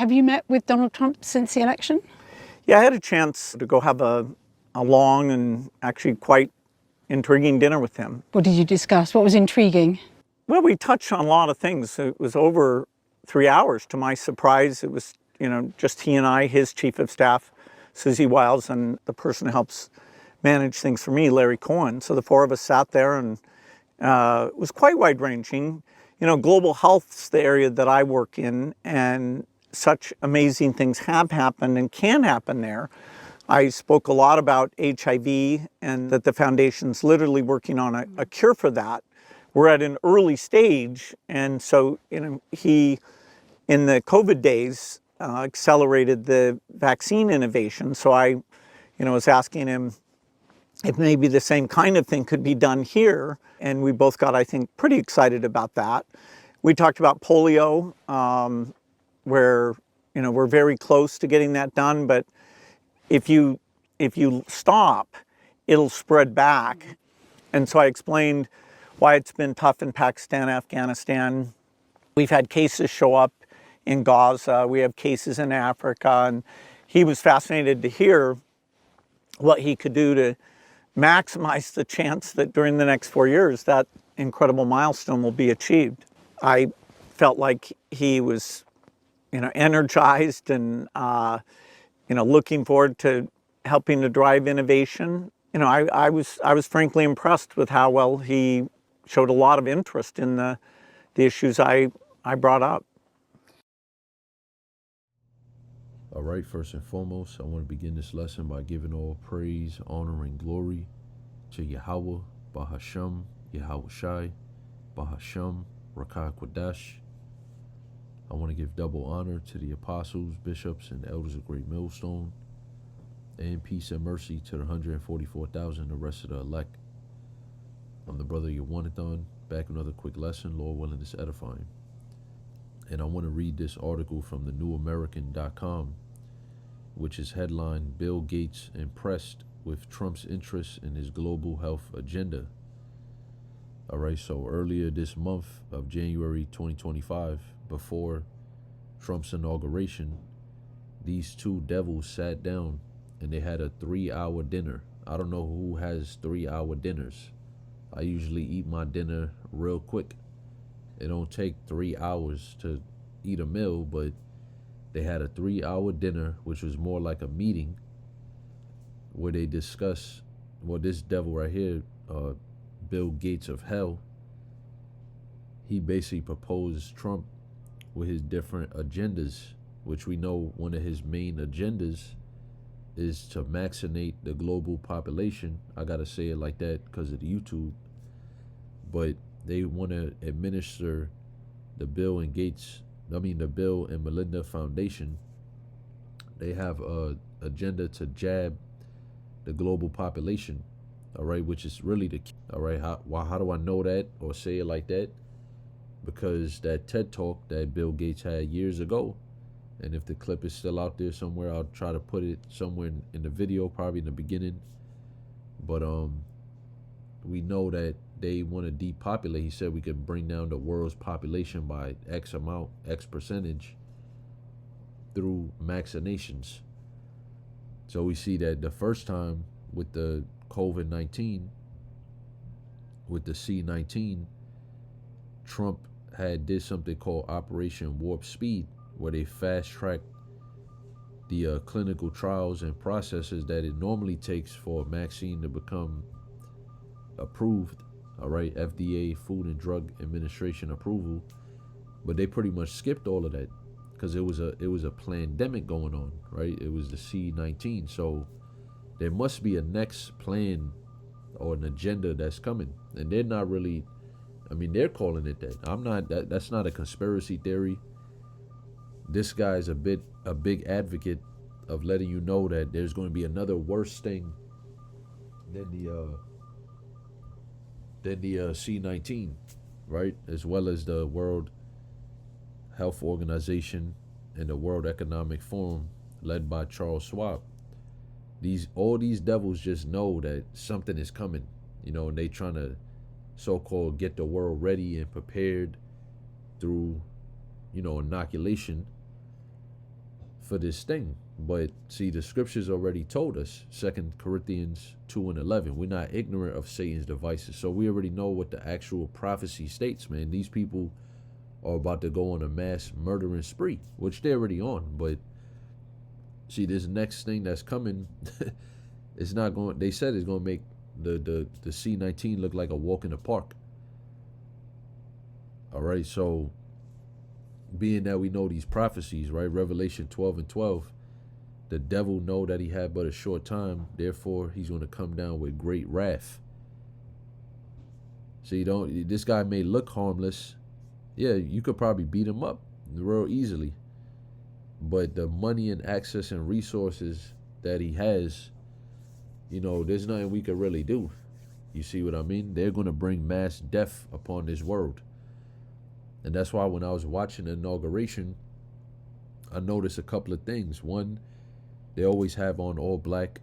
Have you met with Donald Trump since the election? Yeah, I had a chance to go have a long and actually quite intriguing dinner with him. What did you discuss? What was intriguing? Well, we touched on a lot of things. It was over 3 hours. To my surprise, it was, just he and I, his chief of staff, Susie Wiles, and the person who helps manage things for me, Larry Cohen. So the four of us sat there, and it was quite wide-ranging. Global health's the area that I work in, and such amazing things have happened and can happen there. I spoke a lot about HIV and that the foundation's literally working on a cure for that. We're at an early stage, and so he, in the COVID days, accelerated the vaccine innovation. So I was asking him if maybe the same kind of thing could be done here, and we both got, I think, pretty excited about that. We talked about polio, where we're very close to getting that done, but if you stop, it'll spread back. And so I explained why it's been tough in Pakistan, Afghanistan. We've had cases show up in Gaza. We have cases in Africa. And he was fascinated to hear what he could do to maximize the chance that during the next 4 years, that incredible milestone will be achieved. I felt like he was, energized and, looking forward to helping to drive innovation. I was frankly impressed with how well he showed a lot of interest in the issues I brought up. All right, first and foremost, I want to begin this lesson by giving all praise, honor, and glory to Yahweh, Bahasham, Yahweh Shai, Bahasham, Rakah Quadash. I want to give double honor to the apostles, bishops, and elders of Great Millstone, and peace and mercy to the 144,000, the rest of the elect. I'm the brother Yawanathan, back with another quick lesson, Lord willing, it's edifying. And I want to read this article from the newamerican.com, which is headlined, Bill Gates impressed with Trump's interest in his global health agenda. All right, so earlier this month of January 2025, before Trump's inauguration, these two devils sat down and they had a 3-hour dinner. I don't know who has 3-hour dinners. I usually eat my dinner real quick. It don't take 3 hours to eat a meal, but they had a 3-hour dinner, which was more like a meeting, where they discuss, well, this devil right here, Bill Gates of hell, he basically proposed Trump with his different agendas, which we know one of his main agendas is to vaccinate the global population. I gotta say it like that because of the YouTube. But they want to administer the Bill and Melinda Foundation. They have a agenda to jab the global population, all right, which is really the key. All right, how do I know that or say it like that? Because that TED Talk that Bill Gates had years ago, and if the clip is still out there somewhere, I'll try to put it somewhere in the video, probably in the beginning. But we know that they want to depopulate. He said we could bring down the world's population by X amount, X percentage through vaccinations. So we see that the first time with the COVID-19, with the C-19, Trump did something called Operation Warp Speed, where they fast-tracked the clinical trials and processes that it normally takes for a vaccine to become approved. All right, FDA, Food and Drug Administration approval, but they pretty much skipped all of that because it was a pandemic going on, right? It was the C-19, so there must be a next plan or an agenda that's coming, and they're not really. I mean, they're calling it that. I'm not. That's not a conspiracy theory. This guy's a big advocate of letting you know that there's going to be another worse thing than the C-19, right? As well as the World Health Organization and the World Economic Forum led by Charles Schwab. All these devils just know that something is coming, and they trying to so-called get the world ready and prepared through, inoculation. for this thing. But see, the scriptures already told us, 2 Corinthians 2:11, we're not ignorant of Satan's devices. So we already know what the actual prophecy states, man. These people are about to go on a mass murdering spree, which they're already on. But see, this next thing that's coming, it's not going, they said it's going to make the C-19 look like a walk in the park. All right, so being that we know these prophecies, right? Revelation 12:12, the devil know that he had but a short time, therefore he's going to come down with great wrath. So this guy may look harmless. Yeah, you could probably beat him up real easily. But the money and access and resources that he has, there's nothing we could really do. You see what I mean? They're going to bring mass death upon this world. And that's why when I was watching the inauguration, I noticed a couple of things. One, they always have on all black,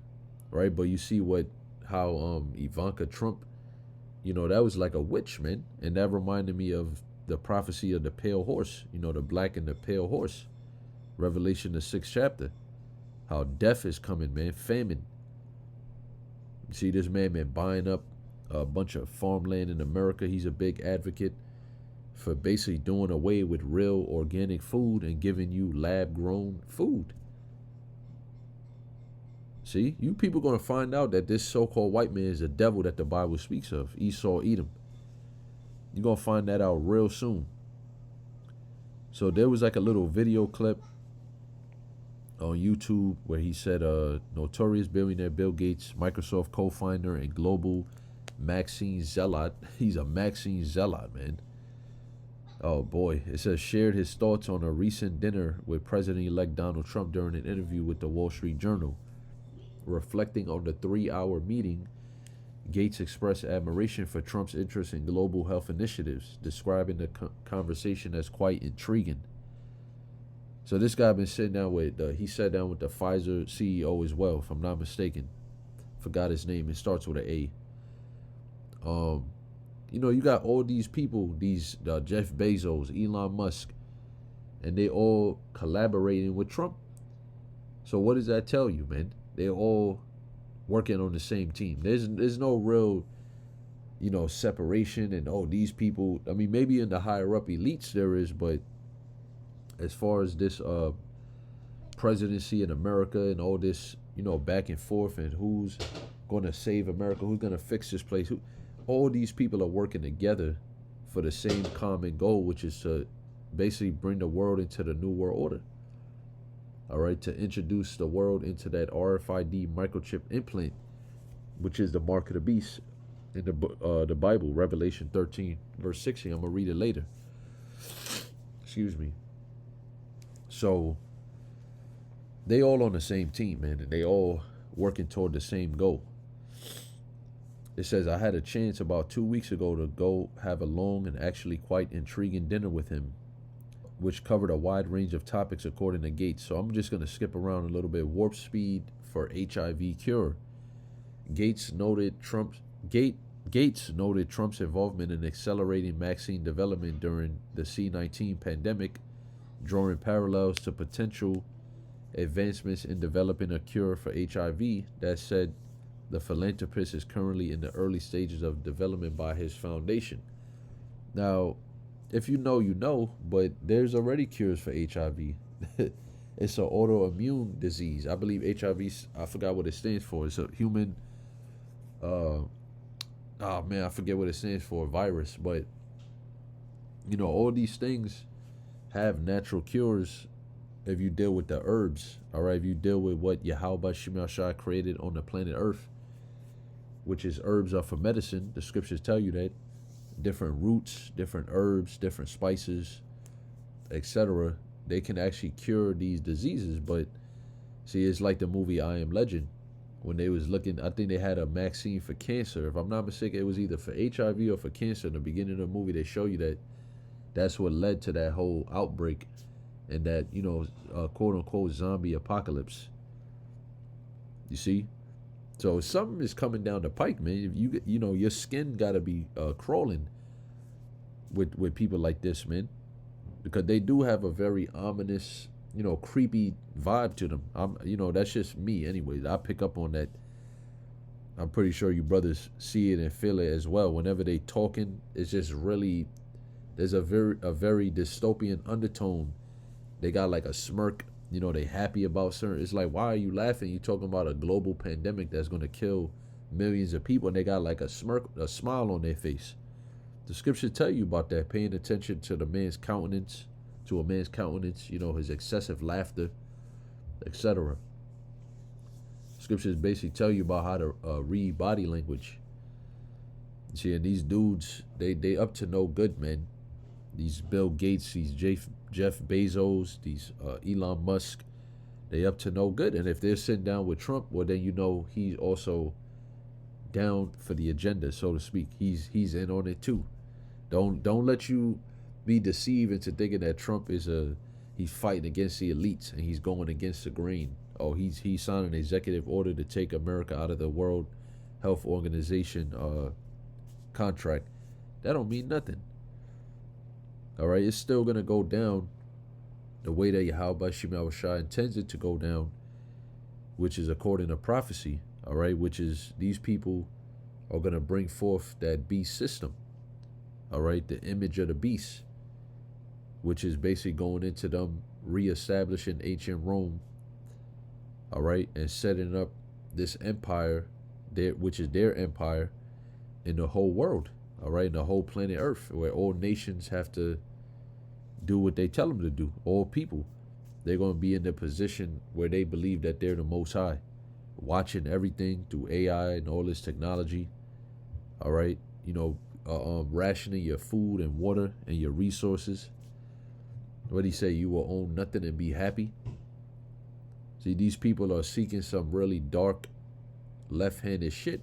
right? But you see how Ivanka Trump, that was like a witch, man. And that reminded me of the prophecy of the pale horse, the black and the pale horse. Revelation, the 6th chapter. How death is coming, man. Famine. You see this man been buying up a bunch of farmland in America. He's a big advocate for basically doing away with real organic food and giving you lab-grown food. See, you people going to find out that this so-called white man is the devil that the Bible speaks of, Esau, Edom. You're going to find that out real soon. So there was like a little video clip on YouTube where he said notorious billionaire Bill Gates, Microsoft co-founder and global Maxine zealot. He's a Maxine zealot, man. Oh boy, it says shared his thoughts on a recent dinner with President-elect Donald Trump during an interview with the Wall Street Journal. Reflecting on the 3-hour meeting, Gates expressed admiration for Trump's interest in global health initiatives, describing the conversation as quite intriguing. So this guy been sitting down with, he sat down with the Pfizer CEO as well, if I'm not mistaken. Forgot his name. It starts with an A. You got all these people, these Jeff Bezos, Elon Musk, and they all collaborating with Trump. So what does that tell you, man? They're all working on the same team. There's no real, separation and, these people. I mean, maybe in the higher up elites there is, but as far as this presidency in America and all this, back and forth and who's going to save America, who's going to fix this place, all these people are working together for the same common goal, which is to basically bring the world into the new world order. All right, to introduce the world into that RFID microchip implant, which is the mark of the beast in the Bible, Revelation 13, verse 16. I'm going to read it later. Excuse me. So they all on the same team, man, and they all working toward the same goal. It says, I had a chance about 2 weeks ago to go have a long and actually quite intriguing dinner with him, which covered a wide range of topics according to Gates. So I'm just going to skip around a little bit. Warp speed for HIV cure. Gates noted Trump's involvement in accelerating vaccine development during the C-19 pandemic, drawing parallels to potential advancements in developing a cure for HIV. That said, the philanthropist is currently in the early stages of development by his foundation. Now, if you know, but there's already cures for HIV. It's an autoimmune disease. I believe HIV, I forgot what it stands for. It's a human, I forget what it stands for, virus. But, all these things have natural cures if you deal with the herbs. All right, if you deal with what YASHAMIAHLA created on the planet Earth, which is herbs are for medicine. The scriptures tell you that. Different roots, different herbs, different spices, etc. They can actually cure these diseases. But see, it's like the movie I Am Legend. When they was looking, I think they had a vaccine for cancer. If I'm not mistaken, it was either for HIV or for cancer. In the beginning of the movie, they show you that that's what led to that whole outbreak and that, quote unquote zombie apocalypse. You see? So something is coming down the pike, man. If your skin got to be crawling with people like this, man, because they do have a very ominous, creepy vibe to them. That's just me anyways. I pick up on that. I'm pretty sure you brothers see it and feel it as well. Whenever they talking, it's just really, there's a very dystopian undertone. They got like a smirk, they happy about certain. It's like, why are you laughing? You talking about a global pandemic that's going to kill millions of people, and they got like a smirk, a smile on their face. The scriptures tell you about that, paying attention to a man's countenance, his excessive laughter, etc. Scriptures basically tell you about how to read body language. See, and these dudes, they up to no good, man. These Bill Gates, these Jeff Bezos, these Elon Musk, they up to no good. And if they're sitting down with Trump, well, then he's also down for the agenda, so to speak. He's in on it too. Don't let you be deceived into thinking that Trump is he's fighting against the elites and he's going against the grain. Oh, he signed an executive order to take America out of the World Health Organization contract. That don't mean nothing. All right, it's still gonna go down the way that YASHAMIAHLA intends it to go down, which is according to prophecy. All right, which is these people are gonna bring forth that beast system. All right, the image of the beast, which is basically going into them reestablishing ancient Rome. All right, and setting up this empire, which is their empire, in the whole world. All right, in the whole planet Earth, where all nations have to do what they tell them to do. All people, they're going to be in the position where they believe that they're the Most High, watching everything through AI and all this technology. All right, rationing your food and water and your resources. What he say? You will own nothing and be happy. See, these people are seeking some really dark, left-handed shit.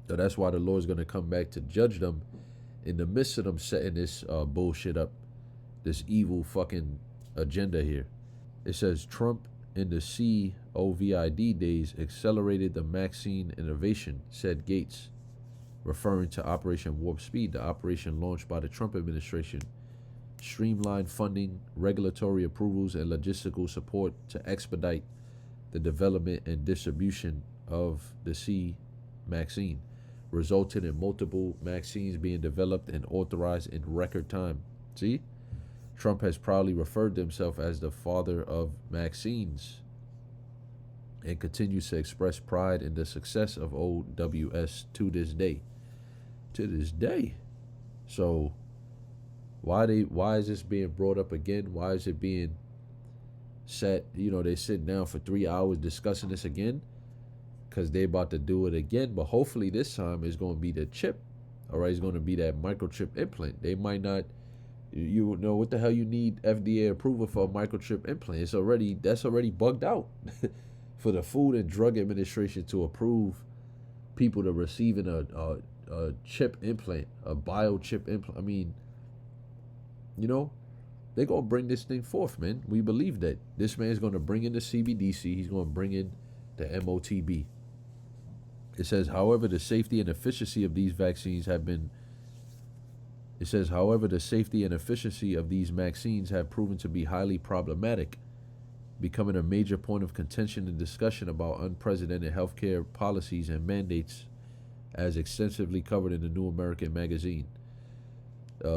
So that's why the Lord's going to come back to judge them in the midst of them setting this bullshit up, this evil fucking agenda here. It says Trump in the COVID days accelerated the vaccine innovation, said Gates, referring to Operation Warp Speed, the operation launched by the Trump administration. Streamlined funding, regulatory approvals, and logistical support to expedite the development and distribution of the vaccine, resulted in multiple vaccines being developed and authorized in record time. See? Trump has proudly referred to himself as the father of vaccines and continues to express pride in the success of OWS to this day. To this day. So why is this being brought up again? Why is it being set? They sitting down for 3 hours discussing this again because they're about to do it again. But hopefully this time it's going to be the chip. All right, it's going to be that microchip implant. They might not. What the hell you need FDA approval for a microchip implant? That's already bugged out for the Food and Drug Administration to approve people to receiving a chip implant, a biochip implant. I mean, they're going to bring this thing forth, man. We believe that. This man's going to bring in the CBDC. He's going to bring in the MOTB. It says, however, the safety and efficiency of these vaccines have proven to be highly problematic, becoming a major point of contention and discussion about unprecedented healthcare policies and mandates, as extensively covered in the New American Magazine.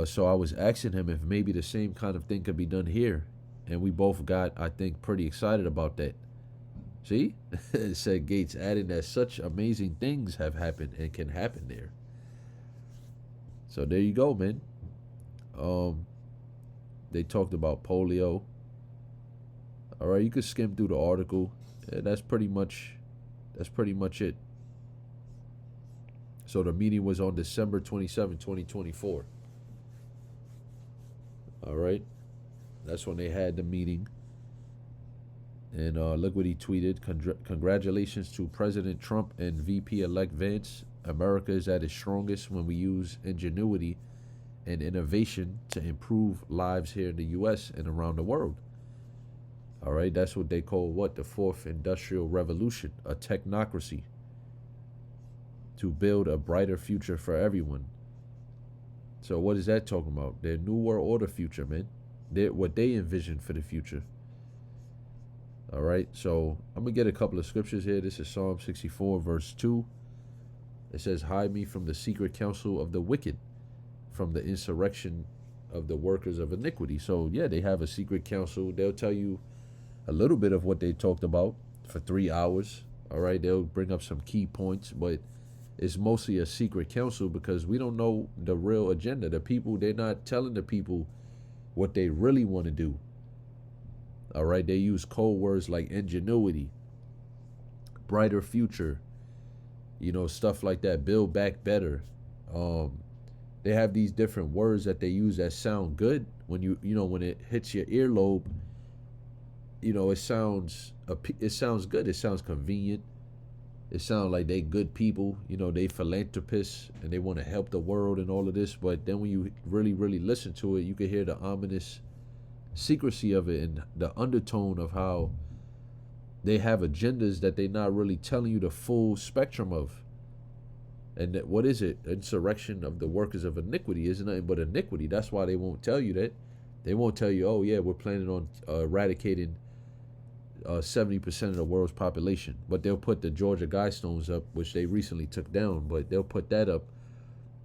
So I was asking him if maybe the same kind of thing could be done here. And we both got, I think, pretty excited about that. See? Said Gates, adding that such amazing things have happened and can happen there. So there you go, man. They talked about polio. All right, you could skim through the article. Yeah, that's pretty much it. So the meeting was on December 27, 2024. All right, that's when they had the meeting. And look what he tweeted. Congratulations to President Trump and VP-elect Vance. America is at its strongest when we use ingenuity and innovation to improve lives here in the U.S. and around the world. All right, that's what they call the fourth industrial revolution, a technocracy, to build a brighter future for everyone. So what is that talking about? Their New World Order future, man. What they envision for the future. All right, so I'm going to get a couple of scriptures here. This is Psalm 64, verse 2. It says, hide me from the secret counsel of the wicked, from the insurrection of the workers of iniquity. So, yeah, they have a secret counsel. They'll tell you a little bit of what they talked about for 3 hours. All right, they'll bring up some key points, but it's mostly a secret counsel because we don't know the real agenda. The people, they're not telling the people what they really want to do. All right, they use code words like ingenuity, brighter future, you know, stuff like that, build back better. They have these different words that they use that sound good. When when it hits your earlobe, you know, it sounds good. It sounds convenient. It sounds like they good people, you know, they philanthropists and they want to help the world and all of this. But then when you really, really listen to it, you can hear the ominous secrecy of it and the undertone of how they have agendas that they're not really telling you the full spectrum of. And that, what is it? Insurrection of the workers of iniquity is nothing but iniquity. That's why they won't tell you that. They won't tell you, oh yeah, we're planning on eradicating 70% of the world's population. But they'll put the Georgia Guidestones up, which they recently took down, but they'll put that up,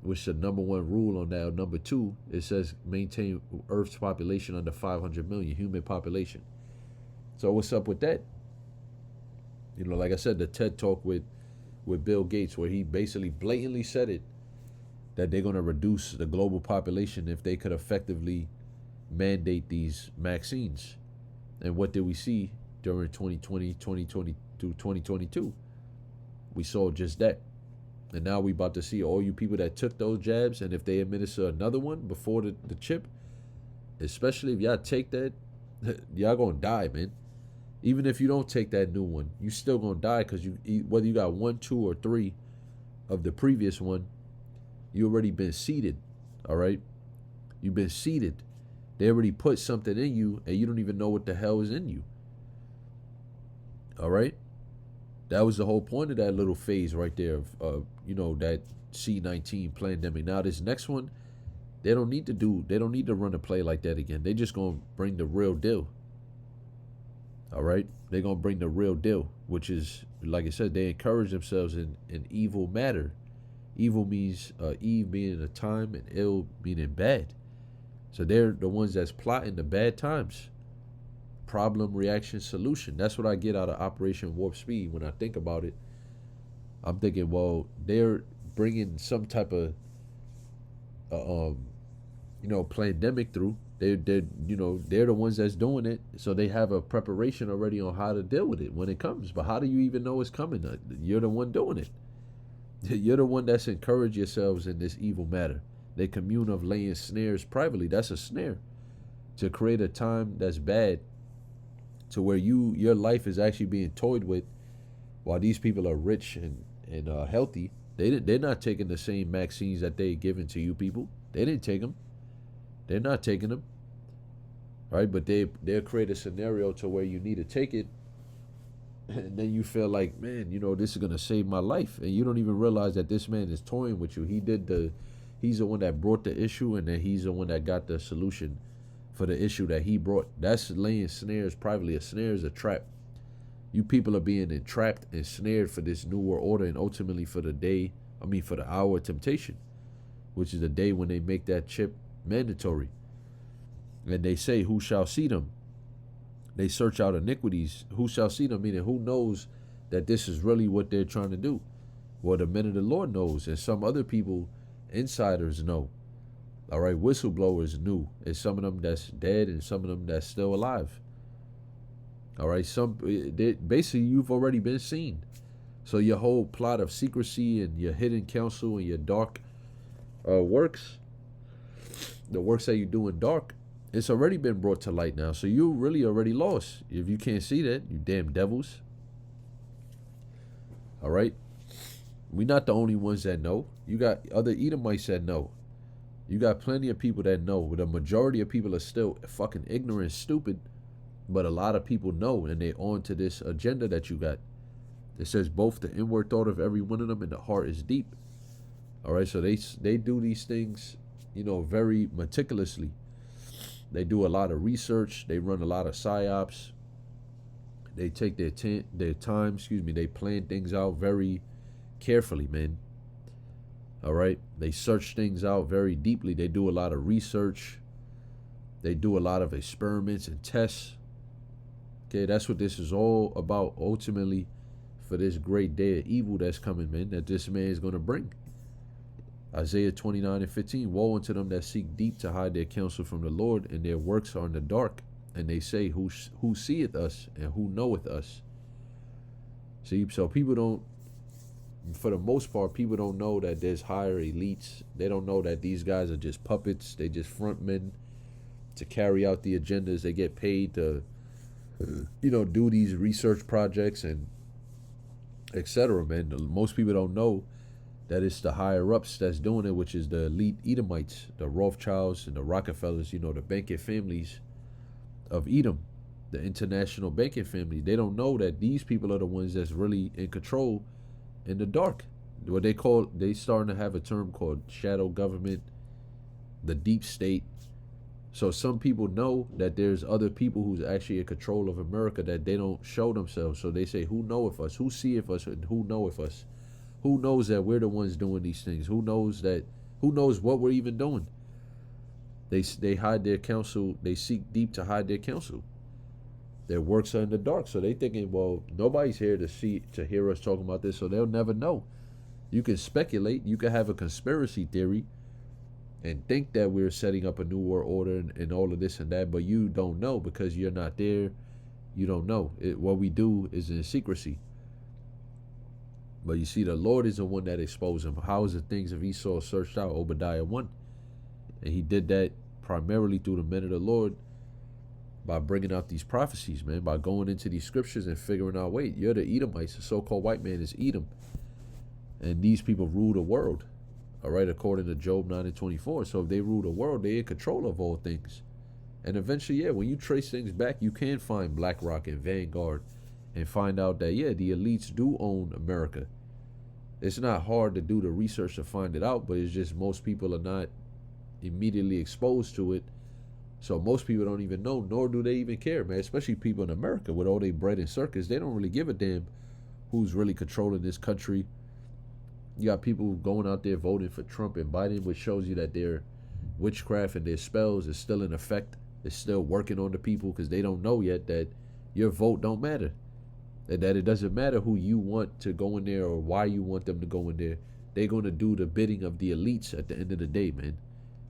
which the number one rule on that. Number two, it says maintain Earth's population under 500 million, human population. So what's up with that? You know, like I said, the TED Talk with Bill Gates, where he basically blatantly said it, that they're going to reduce the global population if they could effectively mandate these vaccines. And what did we see during 2020, 2022, 2022? We saw just that. And now we about to see all you people that took those jabs, and if they administer another one before the chip, especially if y'all take that, y'all gonna die, man. Even if you don't take that new one, you still gonna die, because whether you got 1, 2, or 3 of the previous one, you already been seeded. All right, you've been seeded. They already put something in you, and you don't even know what the hell is in you. All right, that was the whole point of that little phase right there of that C-19 Plandemic. Now this next one, they don't need to run a play like that again. They just gonna bring the real deal. All right, they're gonna bring the real deal, which is, like I said, they encourage themselves in evil matter. Evil means Eve meaning a time, and ill meaning bad. So they're the ones that's plotting the bad times. Problem, reaction, solution. That's what I get out of Operation Warp Speed. When I think about it, I'm thinking, well, they're bringing some type of pandemic through. They're the ones that's doing it, so they have a preparation already on how to deal with it when it comes. But how do you even know it's coming? You're the one doing it. You're the one that's encouraged yourselves in this evil matter. They commune of laying snares privately. That's a snare to create a time that's bad, to where your life is actually being toyed with, while these people are rich and healthy. They're not taking the same vaccines that they given to you people. They didn't take them. They're not taking them, right? But they'll create a scenario to where you need to take it, and then you feel like, man, this is gonna save my life, and you don't even realize that this man is toying with you. He's the one that brought the issue, and then he's the one that got the solution for the issue that he brought. That's laying snares privately. A snare is a trap. You people are being entrapped and snared for this new world order, and ultimately for the hour of temptation, which is the day when they make that chip mandatory. And they say, who shall see them? They search out iniquities. Who shall see them? Meaning, who knows that this is really what they're trying to do? Well, the men of the Lord knows, and some other people, insiders, know. All right, whistleblowers knew, and some of them that's dead, and some of them that's still alive. All right, basically you've already been seen. So your whole plot of secrecy and your hidden counsel and your dark works, the works that you do in dark, it's already been brought to light now. So you really already lost. If you can't see that, you damn devils. All right, we're not the only ones that know. You got other Edomites that know. You got plenty of people that know. The majority of people are still fucking ignorant and stupid, but a lot of people know, and they're on to this agenda that you got. It says both the inward thought of every one of them and the heart is deep. All right, so they do these things, very meticulously. They do a lot of research. They run a lot of psyops. They take their time, they plan things out very carefully, man. All right? They search things out very deeply. They do a lot of research. They do a lot of experiments and tests. Okay, that's what this is all about ultimately, for this great day of evil that's coming, man, that this man is going to bring. Isaiah 29:15, woe unto them that seek deep to hide their counsel from the Lord, and their works are in the dark. And they say, who seeth us, and who knoweth us? See, so people don't, for the most part, people don't know that there's higher elites. They don't know that these guys are just puppets. They just front men to carry out the agendas. They get paid to, do these research projects and etc., man. Most people don't know that it's the higher ups that's doing it, which is the elite Edomites, the Rothschilds and the Rockefellers, the banking families of Edom, the international banking family. They don't know that these people are the ones that's really in control in the dark. What they starting to have a term called shadow government, the deep state. So some people know that there's other people who's actually in control of America that they don't show themselves. So they say, who knoweth us? Who seeth us? And who knoweth us? Who knows that we're the ones doing these things? Who knows what we're even doing? They hide their counsel. They seek deep to hide their counsel. Their works are in the dark. So they thinking, well, nobody's here to hear us talking about this, so they'll never know. You can speculate. You can have a conspiracy theory and think that we're setting up a new world order and all of this and that, but you don't know because you're not there. You don't know. What we do is in secrecy. But you see, the Lord is the one that exposed him. How is the things of Esau searched out? Obadiah 1. And he did that primarily through the men of the Lord by bringing out these prophecies, man, by going into these scriptures and figuring out, wait, you're the Edomites. The so-called white man is Edom. And these people rule the world, all right, according to Job 9:24. So if they rule the world, they're in control of all things. And eventually, when you trace things back, you can find BlackRock and Vanguard and find out that, the elites do own America. It's not hard to do the research to find it out, but it's just most people are not immediately exposed to it. So most people don't even know, nor do they even care, man. Especially people in America with all their bread and circus. They don't really give a damn who's really controlling this country. You got people going out there voting for Trump and Biden, which shows you that their witchcraft and their spells is still in effect. It's still working on the people because they don't know yet that your vote don't matter. And that it doesn't matter who you want to go in there or why you want them to go in there. They're going to do the bidding of the elites at the end of the day, man.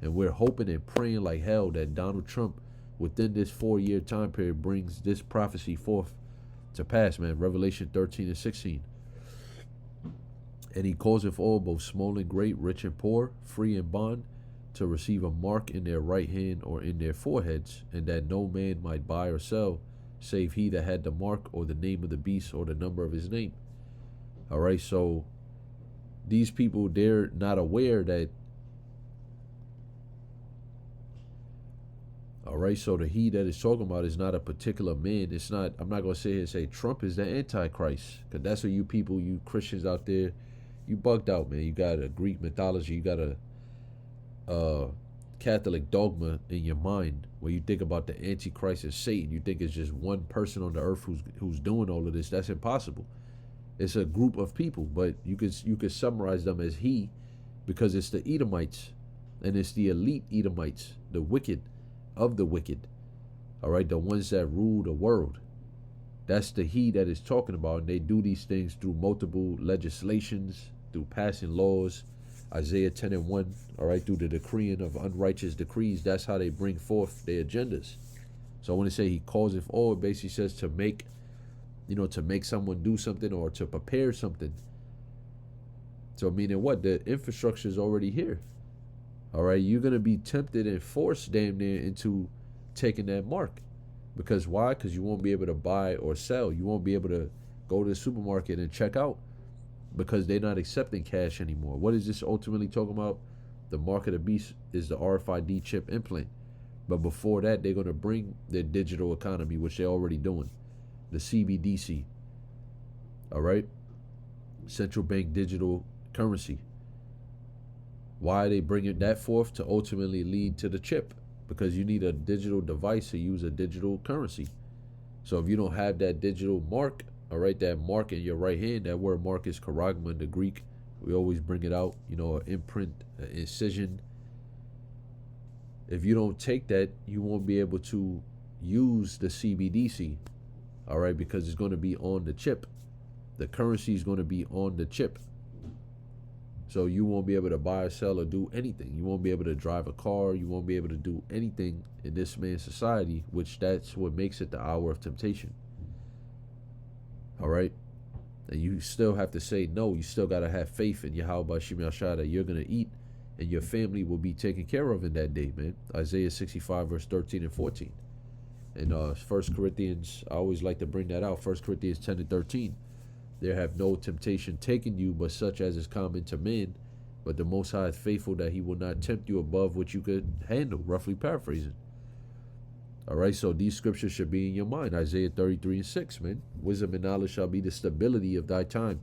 And we're hoping and praying like hell that Donald Trump, within this 4-year time period, brings this prophecy forth to pass, man. Revelation 13:16. And he causeth all, both small and great, rich and poor, free and bond, to receive a mark in their right hand or in their foreheads, and that no man might buy or sell, save he that had the mark or the name of the beast or the number of his name. All right, so these people, they're not aware that. All right, so the he that is talking about is not a particular man. It's not, I'm not going to sit here and say Trump is the Antichrist, because that's what you people, you Christians out there, you bugged out, man. You got a Greek mythology, you got a Catholic dogma in your mind where you think about the Antichrist as Satan. You think it's just one person on the earth who's doing all of this. That's impossible. It's a group of people, but you could summarize them as he, because it's the Edomites, and it's the elite Edomites, the wicked of the wicked. All right, the ones that rule the world. That's the he that is talking about, and they do these things through multiple legislations, through passing laws. Isaiah 10:1, all right, through the decreeing of unrighteous decrees. That's how they bring forth their agendas. So when they say he causeth all, it basically says to make, to make someone do something or to prepare something. So meaning what? The infrastructure is already here. All right, you're going to be tempted and forced damn near into taking that mark. Because why? Because you won't be able to buy or sell. You won't be able to go to the supermarket and check out, because they're not accepting cash anymore. What is this ultimately talking about? The mark of the beast is the RFID chip implant. But before that, they're going to bring their digital economy, which they're already doing. The CBDC. All right? Central bank digital currency. Why are they bringing that forth? To ultimately lead to the chip. Because you need a digital device to use a digital currency. So if you don't have that digital mark, all right, that mark in your right hand, that word mark is charagma in the Greek. We always bring it out, you know, an imprint, an incision. If you don't take that, you won't be able to use the CBDC, all right, because it's going to be on the chip. The currency is going to be on the chip. So you won't be able to buy or sell or do anything. You won't be able to drive a car. You won't be able to do anything in this man's society, which that's what makes it the hour of temptation. All right? And you still have to say no. You still got to have faith in Yahweh Shemiah that you're going to eat and your family will be taken care of in that day, man. Isaiah 65, verse 13 and 14. And 1 Corinthians, I always like to bring that out, 1 Corinthians 10 and 13. There have no temptation taken you, but such as is common to men. But the Most High is faithful that he will not tempt you above what you could handle, roughly paraphrasing. All right, so these scriptures should be in your mind. Isaiah 33 and 6, man. Wisdom and knowledge shall be the stability of thy time.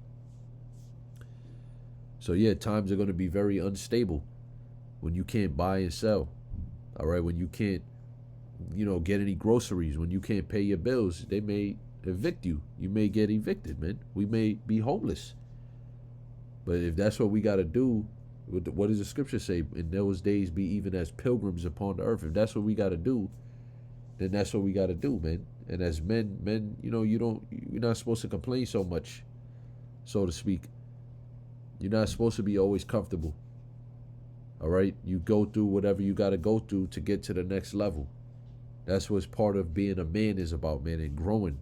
So yeah, times are going to be very unstable when you can't buy and sell. All right, when you can't, you know, get any groceries, when you can't pay your bills, they may evict you. You may get evicted, man. We may be homeless. But if that's what we got to do, what does the scripture say? In those days be even as pilgrims upon the earth. If that's what we got to do, then that's what we got to do, man. And as men, you know, you're not supposed to complain so much, so to speak. You're not supposed to be always comfortable. All right? You go through whatever you got to go through to get to the next level. That's what's part of being a man is about, man, and growing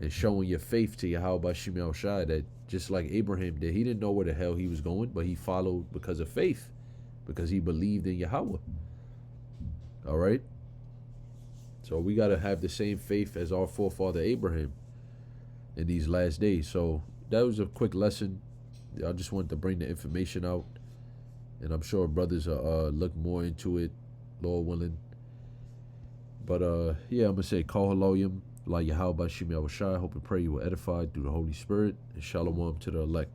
and showing your faith to Yahweh Shemiah, that just like Abraham did, he didn't know where the hell he was going, but he followed because of faith, because he believed in Yahweh. All right? So we got to have the same faith as our forefather Abraham in these last days. So that was a quick lesson. I just wanted to bring the information out, and I'm sure brothers look more into it, Lord willing. But yeah, I'm going to say, Call Haloyim, La Yahweh Shemiah. Hope and pray you were edified through the Holy Spirit, and Shalom to the elect.